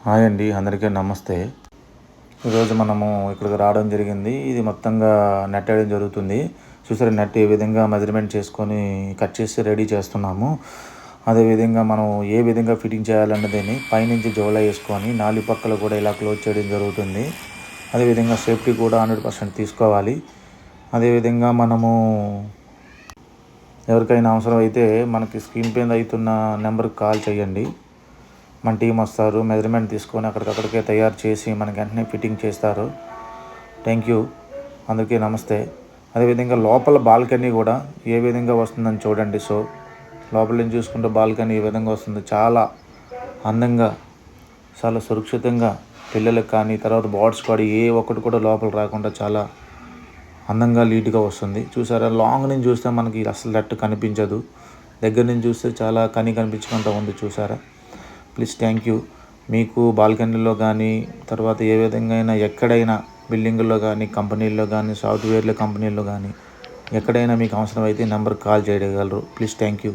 Hi అండి, అందరికీ నమస్తే. ఈరోజు మనము ఇక్కడికి రావడం జరిగింది. ఇది మొత్తంగా నెట్ వేయడం జరుగుతుంది. చూసారా, నెట్ ఏ విధంగా మెజర్మెంట్ చేసుకొని కట్ చేసి రెడీ చేస్తున్నాము. అదేవిధంగా మనం ఏ విధంగా ఫిట్టింగ్ చేయాలన్నదని పైనుంచి జోలా వేసుకొని 4 పక్కలు కూడా ఇలా క్లోజ్ చేయడం జరుగుతుంది. అదేవిధంగా సేఫ్టీ కూడా 100% తీసుకోవాలి. అదేవిధంగా మనము ఎవరికైనా అవసరం అయితే మనకి స్క్రీన్ పైన అవుతున్న నెంబర్కి కాల్ చేయండి. మన టీం వస్తారు, మెజర్మెంట్ తీసుకొని అక్కడికక్కడికే తయారు చేసి మనకి వెంటనే ఫిట్టింగ్ చేస్తారు. థ్యాంక్ యూ, అందరికీ నమస్తే. అదేవిధంగా లోపల బాల్కనీ కూడా ఏ విధంగా వస్తుందని చూడండి. సో లోపల నుంచి చూసుకుంటే బాల్కనీ ఏ విధంగా వస్తుంది, చాలా అందంగా, చాలా సురక్షితంగా పిల్లలకు కానీ తర్వాత బర్డ్స్ కూడా ఏ ఒక్కటి కూడా లోపల రాకుండా చాలా అందంగా నీట్గా వస్తుంది. చూసారా, లాంగ్ నుంచి చూస్తే మనకి అసలు నెట్ కనిపించదు, దగ్గర నుంచి చూస్తే చాలా కనిపించుకుంటూ ఉంది. చూసారా, ప్లీజ్ థ్యాంక్ యూ. మీకు బాల్కనీలో కానీ తర్వాత ఏ విధంగా అయినా ఎక్కడైనా బిల్డింగుల్లో కానీ కంపెనీల్లో కానీ సాఫ్ట్వేర్ల కంపెనీల్లో కానీ ఎక్కడైనా మీకు అవసరం అయితే నెంబర్కి కాల్ చేయగలరు. Please thank you.